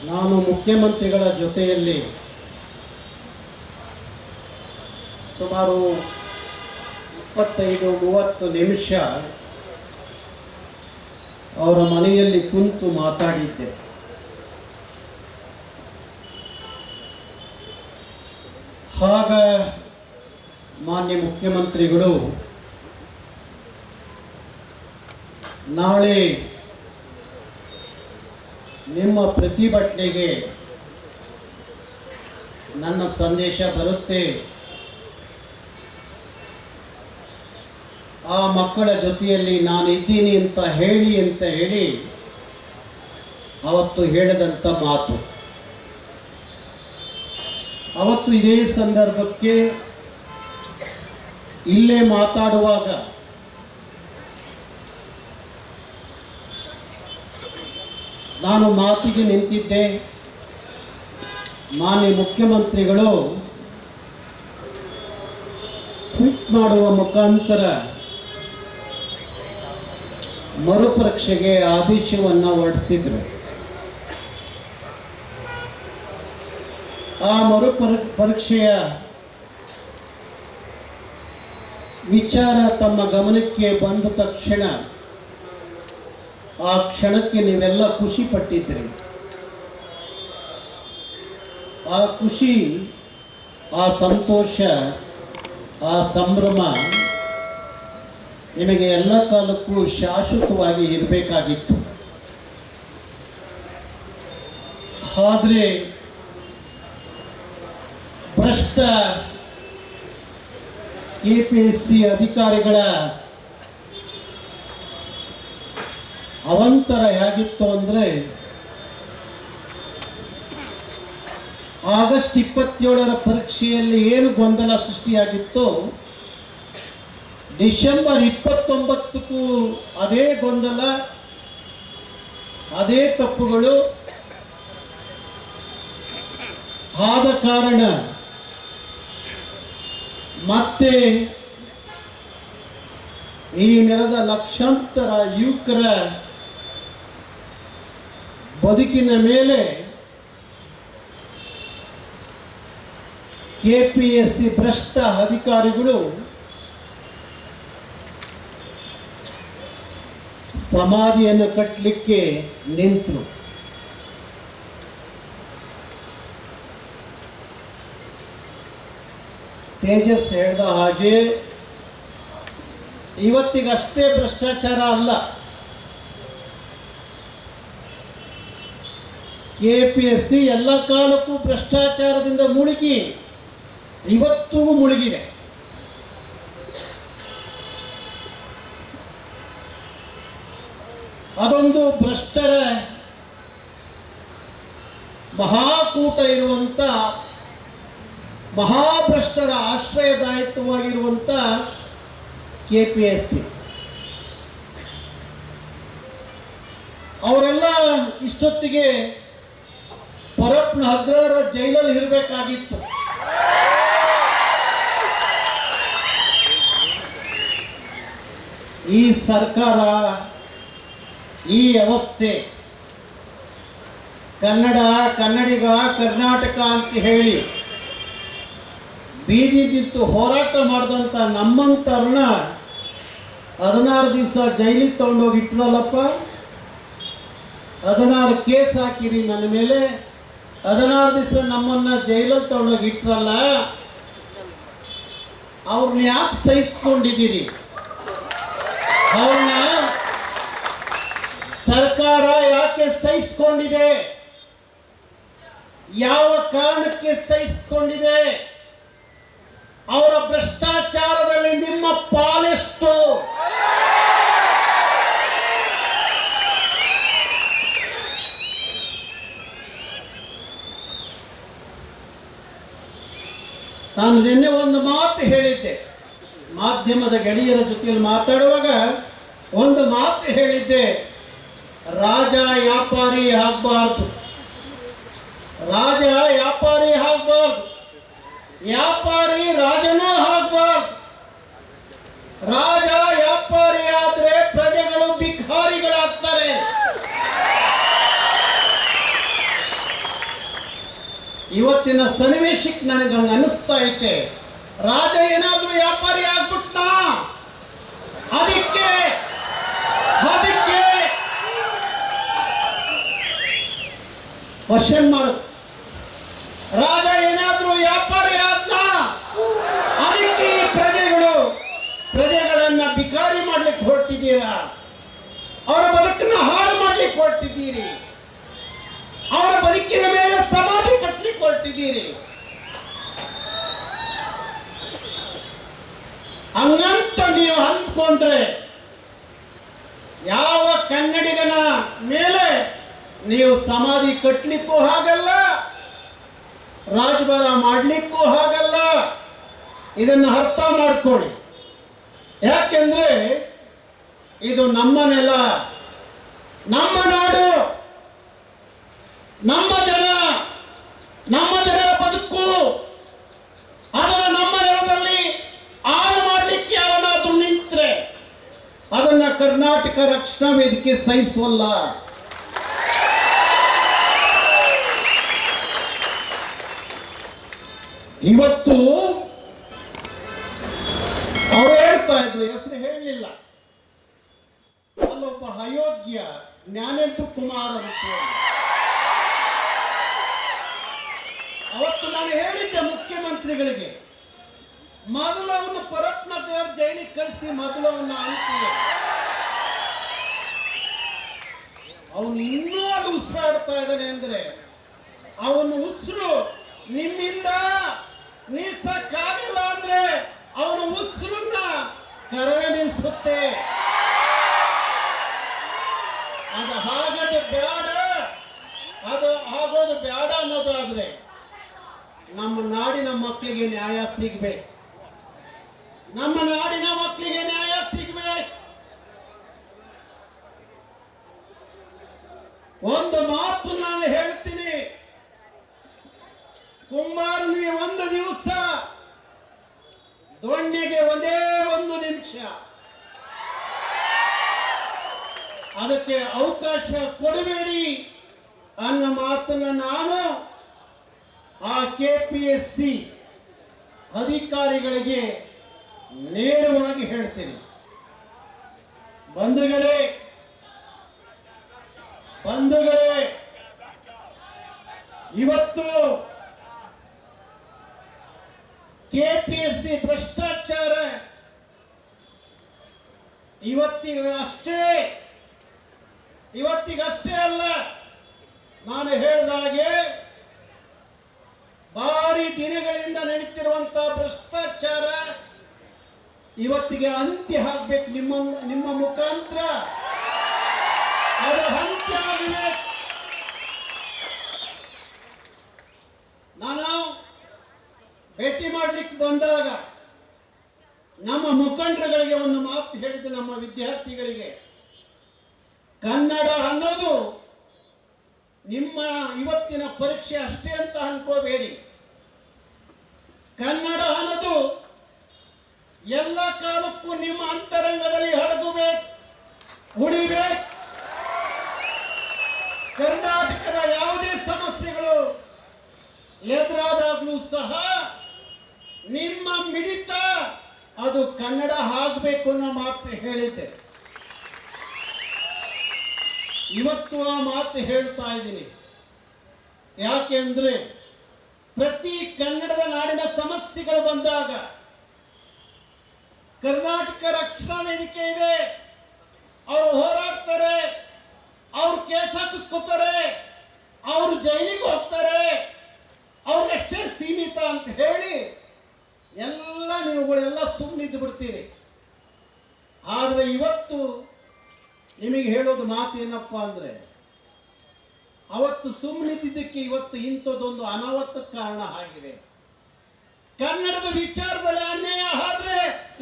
ನಾನು ಮುಖ್ಯಮಂತ್ರಿಗಳ ಜೊತೆಯಲ್ಲಿ ಸುಮಾರು 25-30 ನಿಮಿಷ ಅವರ ಮನೆಯಲ್ಲಿ ಕುಂತು ಮಾತಾಡಿದ್ದೆ. ಆಗ ಮಾನ್ಯ ಮುಖ್ಯಮಂತ್ರಿಗಳು ನಾಳೆ ನಿಮ್ಮ ಪ್ರತಿಭಟನೆಗೆ ನನ್ನ ಸಂದೇಶ ಬರುತ್ತೆ, ಆ ಮಕ್ಕಳ ಜೊತೆಯಲ್ಲಿ ನಾನು ಇದ್ದೀನಿ ಅಂತ ಹೇಳಿ ಅವತ್ತು ಹೇಳಿದಂಥ ಮಾತು. ಅವತ್ತು ಇದೇ ಸಂದರ್ಭಕ್ಕೆ ಇಲ್ಲೇ ಮಾತಾಡುವಾಗ ನಾನು ಮಾತಿಗೆ ನಿಂತಿದ್ದೆ. ಮಾನ್ಯ ಮುಖ್ಯಮಂತ್ರಿಗಳು ಟ್ವೀಟ್ ಮಾಡುವ ಮುಖಾಂತರ ಮರುಪರೀಕ್ಷೆಗೆ ಆದೇಶವನ್ನು ಹೊರಡಿಸಿದರು. ಆ ಪರೀಕ್ಷೆಯ ವಿಚಾರ ತಮ್ಮ ಗಮನಕ್ಕೆ ಬಂದ ತಕ್ಷಣ ಆ ಕ್ಷಣಕ್ಕೆ ನೀವೆಲ್ಲ ಖುಷಿ ಪಟ್ಟಿದ್ರಿ. ಆ ಖುಷಿ, ಆ ಸಂತೋಷ, ಆ ಸಂಭ್ರಮ ನಿಮಗೆ ಎಲ್ಲ ಕಾಲಕ್ಕೂ ಶಾಶ್ವತವಾಗಿ ಇರಬೇಕಾಗಿತ್ತು. ಆದರೆ ಭ್ರಷ್ಟ KPSC ಅಧಿಕಾರಿಗಳ ಅವಂತರ ಹೇಗಿತ್ತು ಅಂದರೆ, ಆಗಸ್ಟ್ 27ರ ಪರೀಕ್ಷೆಯಲ್ಲಿ ಏನು ಗೊಂದಲ ಸೃಷ್ಟಿಯಾಗಿತ್ತು, ಡಿಸೆಂಬರ್ 29ಕ್ಕೂ ಅದೇ ಗೊಂದಲ, ಅದೇ ತಪ್ಪುಗಳು ಆದ ಕಾರಣ ಮತ್ತೆ ಈ ನೆಲದ ಲಕ್ಷಾಂತರ ಯುವಕರ ಬದುಕಿನ ಮೇಲೆ KPSC ಭ್ರಷ್ಟ ಅಧಿಕಾರಿಗಳು ಸಮಾಧಿಯನ್ನು ಕಟ್ಟಲಿಕ್ಕೆ ನಿಂತರು. ತೇಜಸ್ ಹೇಳಿದ ಹಾಗೆ ಇವತ್ತಿಗಷ್ಟೇ ಭ್ರಷ್ಟಾಚಾರ ಅಲ್ಲ, KPSC ಎಲ್ಲ ಕಾಲಕ್ಕೂ ಭ್ರಷ್ಟಾಚಾರದಿಂದ ಮುಳುಗಿ ಇವತ್ತಿಗೂ ಮುಳುಗಿದೆ. ಅದೊಂದು ಭ್ರಷ್ಟರ ಮಹಾಕೂಟ ಇರುವಂಥ, ಮಹಾಭ್ರಷ್ಟರ ಆಶ್ರಯದಾಯಿತ್ವವಾಗಿರುವಂಥ KPSC. ಅವರೆಲ್ಲ ಇಷ್ಟೊತ್ತಿಗೆ ಪರಪ್ನ ಅಗ್ರಹಾರ ಜೈಲಲ್ಲಿ ಇರಬೇಕಾಗಿತ್ತು. ಈ ಸರ್ಕಾರ, ಈ ವ್ಯವಸ್ಥೆ ಕನ್ನಡ, ಕನ್ನಡಿಗ, ಕರ್ನಾಟಕ ಅಂತ ಹೇಳಿ ಬೀದಿ ಬಿದ್ದು ಹೋರಾಟ ಮಾಡಿದಂಥ ನಮ್ಮಂಥವ್ರನ್ನ 16 ದಿವಸ ಜೈಲಿಗೆ ತಗೊಂಡೋಗಿ ಇಟ್ರಲ್ಲಪ್ಪ. 16 ಕೇಸ್ ಹಾಕಿರಿ ನನ್ನ ಮೇಲೆ, 16 ದಿವಸ ನಮ್ಮನ್ನ ಜೈಲಲ್ಲಿ ತಗೊಂಡೋಗಿ ಇಟ್ರಲ್ಲ, ಅವ್ರನ್ನ ಯಾಕೆ ಸಹಿಸ್ಕೊಂಡಿದ್ದೀರಿ? ಅವ್ರನ್ನ ಸರ್ಕಾರ ಯಾಕೆ ಸಹಿಸ್ಕೊಂಡಿದೆ? ಯಾವ ಕಾರಣಕ್ಕೆ ಸಹಿಸ್ಕೊಂಡಿದೆ? ಅವರ ಭ್ರಷ್ಟಾಚಾರದಲ್ಲಿ ನಿಮ್ಮ ಪಾಲೆಷ್ಟು? ನಾನು ನಿನ್ನೆ ಒಂದು ಮಾತು ಹೇಳಿದ್ದೆ, ಮಾಧ್ಯಮದ ಗೆಳೆಯರ ಜೊತೆಯಲ್ಲಿ ಮಾತಾಡುವಾಗ ಒಂದು ಮಾತು ಹೇಳಿದ್ದೆ, ರಾಜ ವ್ಯಾಪಾರಿ ಆಗಬಾರ್ದು, ರಾಜ ವ್ಯಾಪಾರಿ ಆಗಬಾರ್ದು, ವ್ಯಾಪಾರಿ ರಾಜನೂ ಆಗಬಾರ್ದು. ರಾಜ ವ್ಯಾಪಾರಿ ಆದ್ರೆ ಪ್ರಜೆಗಳು ಭಿಕಾರಿಗಳಾಗ್ತಾರೆ. ಇವತ್ತಿನ ಸನ್ನಿವೇಶಕ್ಕೆ ನನಗೆ ಹಂಗೆ ಅನಿಸ್ತಾ ಐತೆ, ರಾಜ ಏನಾದರೂ ವ್ಯಾಪಾರಿ ಆಗ್ಬಿಟ್ನಾ? ಅದಕ್ಕೆ ಅದಕ್ಕೆ ಕ್ವಶನ್ ಮಾರ್ಕ್. ರಾಜ ಏನಾದರೂ ವ್ಯಾಪಾರಿ ಆದ್ನ? ಅದಕ್ಕೆ ಈ ಪ್ರಜೆಗಳನ್ನ ಬಿಕಾರಿ ಮಾಡ್ಲಿಕ್ಕೆ ಹೊರಟಿದ್ದೀರಾ, ಅವರ ಬದುಕನ್ನ ಹಾಳು ಮಾಡ್ಲಿಕ್ಕೆ ಹೊರಟಿದ್ದೀರಿ, ಅವರ ಬದುಕಿನ ಮೇಲೆ ಸಮಾಧಿ ಕಟ್ಟಲಿಕ್ಕೆ ಹೊರಟಿದ್ದೀರಿ. ಹಂಗಂತ ನೀವು ಅನ್ಸ್ಕೊಂಡ್ರೆ ಯಾವ ಕನ್ನಡಿಗನ ಮೇಲೆ ನೀವು ಸಮಾಧಿ ಕಟ್ಟಲಿಕ್ಕೂ ಆಗಲ್ಲ, ರಾಜಭಾರ ಮಾಡಲಿಕ್ಕೂ ಆಗಲ್ಲ. ಇದನ್ನು ಅರ್ಥ ಮಾಡ್ಕೊಳ್ಳಿ. ಯಾಕೆಂದ್ರೆ ಇದು ನಮ್ಮ ನೆಲ, ನಮ್ಮ ನಾಡು, ನಮ್ಮ ಜನ, ನಮ್ಮ ಜನರ ಬದುಕು. ಅದನ್ನು ನಮ್ಮ ನೆಲದಲ್ಲಿ ಹಾಳು ಮಾಡಲಿಕ್ಕೆ ಯಾವನಾದ್ರೂ ನಿಂತ್ರೆ ಅದನ್ನ ಕರ್ನಾಟಕ ರಕ್ಷಣಾ ವೇದಿಕೆ ಸಹಿಸೋಲ್ಲ. ಇವತ್ತು ಅವರು ಹೇಳ್ತಾ ಇದ್ರು, ಹೆಸರು ಹೇಳಲಿಲ್ಲ, ಅಲ್ಲೊಬ್ಬ ಅಯೋಗ್ಯ ಜ್ಞಾನೇಂದ್ರ ಕುಮಾರ್ ಅಂತ. ಅವತ್ತು ನಾನು ಹೇಳಿದ್ದೆ ಮುಖ್ಯಮಂತ್ರಿಗಳಿಗೆ, ಮೊದಲು ಅವನ್ನ ಪರಪ್ನಗರ ಜೈಲಿಗೆ ಕಳಿಸಿ ಮೊದಲು ಅವನ್ನ ಅಂತೀಯ. ಅವನು ಇನ್ನೂ ಅದು ಉಸಿರಾಡ್ತಾ ಇದ್ದಾನೆ ಅಂದ್ರೆ ಅವನ ಉಸಿರು ನಿಮ್ಮಿಂದ ನಿಲ್ಸಕ್ಕಾಗಿಲ್ಲ ಅಂದ್ರೆ ಅವನ ಉಸಿರನ್ನ ಕರವೇ ನಿಲ್ಸುತ್ತೆ. ಅದು ಹಾಗೋದು ಬೇಡ, ಅದು ಆಗೋದು ಬೇಡ ಅನ್ನೋದಾದ್ರೆ ನಮ್ಮ ನಾಡಿನ ಮಕ್ಕಳಿಗೆ ನ್ಯಾಯ ಸಿಗ್ಬೇಕು, ನಮ್ಮ ನಾಡಿನ ಮಕ್ಕಳಿಗೆ ನ್ಯಾಯ ಸಿಗ್ಬೇಕು. ಒಂದು ಮಾತು ನಾನು ಹೇಳ್ತೀನಿ, ಕುಮಾರನಿಗೆ ಒಂದು ದಿವಸ, ದೊಣ್ಣೆಗೆ ಒಂದೇ ಒಂದು ನಿಮಿಷ, ಅದಕ್ಕೆ ಅವಕಾಶ ಕೊಡಬೇಡಿ ಅನ್ನೋ ಮಾತನ್ನ ನಾನು ಆ KPSC ಅಧಿಕಾರಿಗಳಿಗೆ ನೇರವಾಗಿ ಹೇಳ್ತೀನಿ. ಬಂಧುಗಳೇ, ಇವತ್ತು KPSC ಭ್ರಷ್ಟಾಚಾರ ಇವತ್ತಿಗಷ್ಟೇ ಅಲ್ಲ, ನಾನು ಹೇಳಿದಾಗೆ ಭಾರಿ ದಿನಗಳಿಂದ ನಡೀತಿರುವಂತ ಭ್ರಷ್ಟಾಚಾರ ಇವತ್ತಿಗೆ ಅಂತ್ಯ ಆಗ್ಬೇಕು. ನಿಮ್ಮ ಮುಖಾಂತರ ಅದು ಅಂತ್ಯ ಆಗಬೇಕು. ನಾನು ಭೇಟಿ ಮಾಡ್ಲಿಕ್ಕೆ ಬಂದಾಗ ನಮ್ಮ ಮುಖಂಡರುಗಳಿಗೆ ಒಂದು ಮಾತು ಹೇಳಿದೆ, ನಮ್ಮ ವಿದ್ಯಾರ್ಥಿಗಳಿಗೆ, ಕನ್ನಡ ಅನ್ನೋದು ನಿಮ್ಮ ಇವತ್ತಿನ ಪರೀಕ್ಷೆ ಅಷ್ಟೇ ಅಂತ ಅನ್ಕೋಬೇಡಿ. ಕನ್ನಡ ಅನ್ನೋದು ಎಲ್ಲ ಕಾಲಕ್ಕೂ ನಿಮ್ಮ ಅಂತರಂಗದಲ್ಲಿ ಹಡಗಬೇಕು, ಉಳಿಬೇಕು. ಕರ್ನಾಟಕದ ಯಾವುದೇ ಸಮಸ್ಯೆಗಳು ಎದುರಾದಾಗಲೂ ಸಹ ನಿಮ್ಮ ಮಿಡಿತ ಅದು ಕನ್ನಡ ಆಗಬೇಕು ಅನ್ನೋ ಮಾತು ಹೇಳಿದ್ದೆ. ಇವತ್ತು ಆ ಮಾತು ಹೇಳ್ತಾ ಇದ್ದೀನಿ. ಯಾಕೆಂದ್ರೆ ಪ್ರತಿ ಕನ್ನಡದ ನಾಡಿನ ಸಮಸ್ಯೆಗಳು ಬಂದಾಗ ಕರ್ನಾಟಕ ರಕ್ಷಣಾ ವೇದಿಕೆ ಇದೆ, ಅವರು ಹೋರಾಡ್ತಾರೆ, ಅವ್ರು ಕೇಸ್ ಹಾಕಿಸ್ಕೊತಾರೆ, ಅವರು ಜೈಲಿಗೆ ಹೋಗ್ತಾರೆ, ಅವ್ರಿಗಷ್ಟೇ ಸೀಮಿತ ಅಂತ ಹೇಳಿ ಎಲ್ಲ ನೀವುಗಳೆಲ್ಲ ಸುಮ್ಮನಿದ್ದು ಬಿಡ್ತೀರಿ. ಆದರೆ ಇವತ್ತು ನಿಮಗೆ ಹೇಳೋದು ಮಾತು ಏನಪ್ಪ ಅಂದ್ರೆ, ಅವತ್ತು ಸುಮ್ಮನಿದ್ದಕ್ಕೆ ಇವತ್ತು ಇಂಥದ್ದೊಂದು ಅನಾಹುತಕ್ಕೆ ಕಾರಣ ಆಗಿದೆ. ಕನ್ನಡದ ವಿಚಾರದಲ್ಲಿ ಅನ್ಯಾಯ ಆದ್ರೆ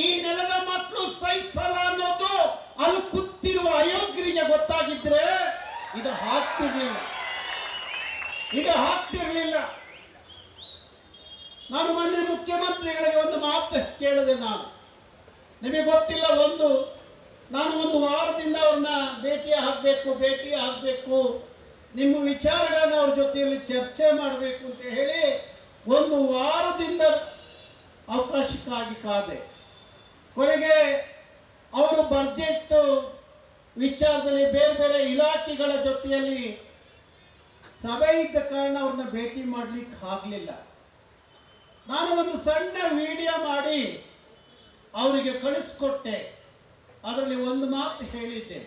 ಈ ನೆಲದ ಮಕ್ಕಳು ಸಹಿಸಲ್ಲ ಅನ್ನೋದು ಅಲ್ಲಿ ಕೂತಿರುವ ಅಯೋಗ್ಯರಿಗೆ ಗೊತ್ತಾಗಿದ್ರೆ ಇದು ಆಗ್ತಿರ್ಲಿಲ್ಲ. ನಾನು ಮೊನ್ನೆ ಮುಖ್ಯಮಂತ್ರಿಗಳಿಗೆ ಒಂದು ಮಾತು ಕೇಳಿದೆ. ನಿಮಗೆ ಗೊತ್ತಿಲ್ಲ, ನಾನು ಒಂದು ವಾರದಿಂದ ಅವ್ರನ್ನ ಭೇಟಿ ಆಗಬೇಕು ನಿಮ್ಮ ವಿಚಾರಗಳನ್ನು ಅವ್ರ ಜೊತೆಯಲ್ಲಿ ಚರ್ಚೆ ಮಾಡಬೇಕು ಅಂತ ಹೇಳಿ ಒಂದು ವಾರದಿಂದ ಅವಕಾಶಕ್ಕಾಗಿ ಕಾದೆ. ಕೊನೆಗೆ ಅವರು ಬಜೆಟ್ ವಿಚಾರದಲ್ಲಿ ಬೇರೆ ಬೇರೆ ಇಲಾಖೆಗಳ ಜೊತೆಯಲ್ಲಿ ಸಭೆ ಇದ್ದ ಕಾರಣ ಅವ್ರನ್ನ ಭೇಟಿ ಮಾಡಲಿಕ್ಕೆ ಆಗಲಿಲ್ಲ. ನಾನು ಒಂದು ಸಣ್ಣ ವಿಡಿಯೋ ಮಾಡಿ ಅವರಿಗೆ ಕಳಿಸ್ಕೊಟ್ಟೆ. ಅದರಲ್ಲಿ ಒಂದು ಮಾತು ಹೇಳಿದ್ದೆ,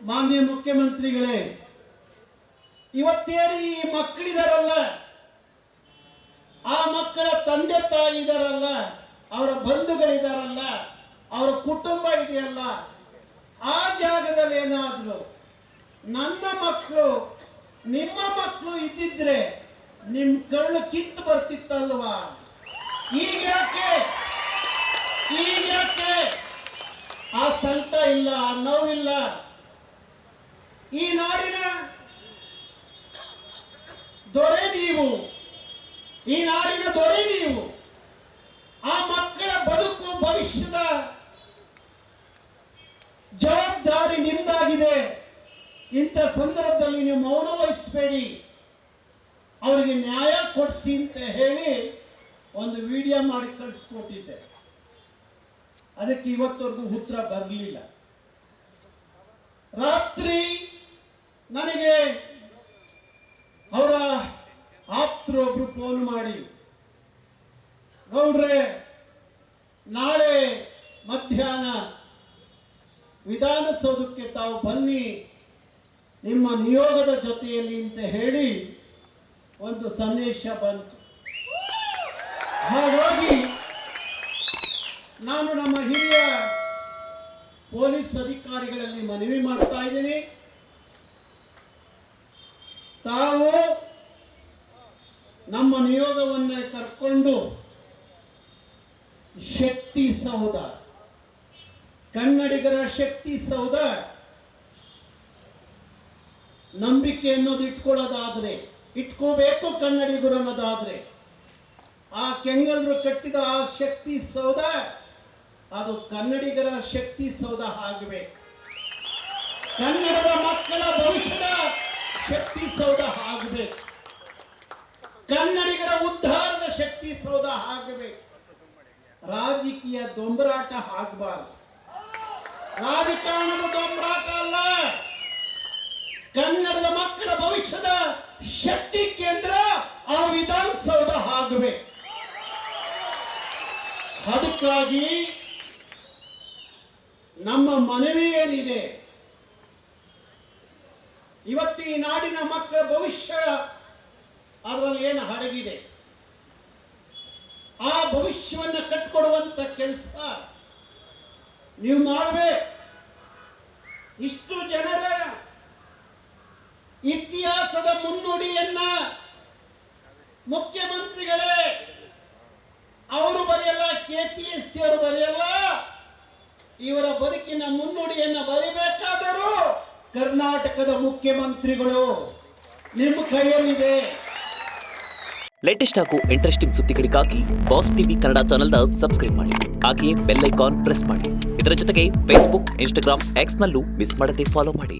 ಮಾನ್ಯ ಮುಖ್ಯಮಂತ್ರಿಗಳೇ, ಇವತ್ತೇನು ಈ ಮಕ್ಕಳಿದಾರಲ್ಲ, ಆ ಮಕ್ಕಳ ತಂದೆ ತಾಯಿ ಇದಾರಲ್ಲ, ಅವರ ಬಂಧುಗಳಿದಾರಲ್ಲ, ಅವರ ಕುಟುಂಬ ಇದೆಯಲ್ಲ, ಆ ಜಾಗದಲ್ಲಿ ಏನಾದ್ರು ನನ್ನ ಮಕ್ಕಳು ನಿಮ್ಮ ಮಕ್ಕಳು ಇದ್ದಿದ್ರೆ ನಿಮ್ಮ ಕರುಳು ಕಿತ್ತು ಬರ್ತಿತ್ತಲ್ವಾ? ಈಗ್ಯಾಕೆ ಆ ಸಂಕಟ ಇಲ್ಲ, ಆ ನೋವಿಲ್ಲ? ಈ ನಾಡಿನ ದೊರೆ ನೀವು, ಈ ನಾಡಿನ ದೊರೆ ನೀವು. ಆ ಮಕ್ಕಳ ಬದುಕು ಭವಿಷ್ಯದ ಜವಾಬ್ದಾರಿ ನಿಮ್ದಾಗಿದೆ. ಇಂಥ ಸಂದರ್ಭದಲ್ಲಿ ನೀವು ಮೌನ ವಹಿಸಬೇಡಿ, ಅವರಿಗೆ ನ್ಯಾಯ ಕೊಡಿಸಿ ಅಂತ ಹೇಳಿ ಒಂದು ವಿಡಿಯೋ ಮಾಡಿ ಕಳಿಸ್ಕೊಟ್ಟಿದ್ದೆ. ಅದಕ್ಕೆ ಇವತ್ತವರೆಗೂ ಉತ್ತರ ಬರಲಿಲ್ಲ. ರಾತ್ರಿ ನನಗೆ ಅವರ ಆಪ್ತರೊಬ್ರು ಫೋನ್ ಮಾಡಿ, ಗೌಡ್ರೆ, ನಾಳೆ ಮಧ್ಯಾಹ್ನ ವಿಧಾನಸೌಧಕ್ಕೆ ತಾವು ಬನ್ನಿ ನಿಮ್ಮ ನಿಯೋಗದ ಜೊತೆಯಲ್ಲಿ ಅಂತ ಹೇಳಿ ಒಂದು ಸಂದೇಶ ಬಂತು. ಹಾಗಾಗಿ ನಾನು ನಮ್ಮ ಹಿರಿಯ ಪೊಲೀಸ್ ಅಧಿಕಾರಿಗಳಲ್ಲಿ ಮನವಿ ಮಾಡ್ತಾ ಇದ್ದೀನಿ, ತಾವು ನಮ್ಮ ನಿಯೋಗವನ್ನೇ ಕರ್ಕೊಂಡು ಶಕ್ತಿ ಸೌಧ, ಕನ್ನಡಿಗರ ಶಕ್ತಿ ಸೌಧ ನಂಬಿಕೆ ಅನ್ನೋದು ಇಟ್ಕೊಳ್ಳೋದಾದ್ರೆ, ಇಟ್ಕೋಬೇಕು ಕನ್ನಡಿಗರು ಅನ್ನೋದಾದ್ರೆ, ಆ ಕೆಂಗಲ್ರು ಕಟ್ಟಿದ ಆ ಶಕ್ತಿ ಸೌಧ ಅದು ಕನ್ನಡಿಗರ ಶಕ್ತಿ ಸೌಧ ಆಗಬೇಕು. ಕನ್ನಡದ ಮಕ್ಕಳ ಭವಿಷ್ಯದ ಶಕ್ತಿ ಸೌಧ ಆಗಬೇಕು. ಕನ್ನಡಿಗರ ಉದ್ಧಾರದ ಶಕ್ತಿ ಸೌಧ ಆಗಬೇಕು. ರಾಜಕೀಯ ದೊಂಬರಾಟ ಆಗಬಾರದು. ರಾಜಕಾರಣದ ದೊಂಬರಾಟ ಅಲ್ಲ, ಕನ್ನಡದ ಮಕ್ಕಳ ಭವಿಷ್ಯದ ಶಕ್ತಿ ಕೇಂದ್ರ ಆ ವಿಧಾನಸೌಧ ಆಗಬೇಕು. ಅದಕ್ಕಾಗಿ ನಮ್ಮ ಮನವಿ ಏನಿದೆ, ಇವತ್ತು ಈ ನಾಡಿನ ಮಕ್ಕಳ ಭವಿಷ್ಯ ಅದರಲ್ಲಿ ಏನು ಅಡಗಿದೆ, ಆ ಭವಿಷ್ಯವನ್ನು ಕಟ್ಟಿಕೊಡುವಂತ ಕೆಲಸ ನೀವು ಮಾಡಬೇಕು. ಇಷ್ಟು ಜನರ ಇತಿಹಾಸದ ಮುನ್ನುಡಿಯನ್ನ ಮುಖ್ಯಮಂತ್ರಿಗಳೇ ಅವರು ಬರೆಯಲ್ಲ, KPSC ಅವರು ಬರೆಯಲ್ಲ, ಇವರ ಬದುಕಿನ ಮುನ್ನುಡಿಯನ್ನ ಬರಿಬೇಕಾದರೂ ಕರ್ನಾಟಕದ ಮುಖ್ಯಮಂತ್ರಿಗಳು ನಿಮ್ಮ ಕೈಯಲ್ಲಿದೆ. ಲೇಟೆಸ್ಟ್ ಹಾಗೂ ಇಂಟ್ರೆಸ್ಟಿಂಗ್ ಸುದ್ದಿಗಳಿಗಾಗಿ ಬಾಸ್ ಟಿವಿ ಕನ್ನಡ ಚಾನೆಲ್ನ ಸಬ್ಸ್ಕ್ರೈಬ್ ಮಾಡಿ. ಹಾಗೆಯೇ ಬೆಲ್ ಐಕಾನ್ ಪ್ರೆಸ್ ಮಾಡಿ. ಇದರ ಜೊತೆಗೆ ಫೇಸ್ಬುಕ್, ಇನ್ಸ್ಟಾಗ್ರಾಮ್, ಎಕ್ಸ್ನಲ್ಲೂ ಮಿಸ್ ಮಾಡದೆ ಫಾಲೋ ಮಾಡಿ.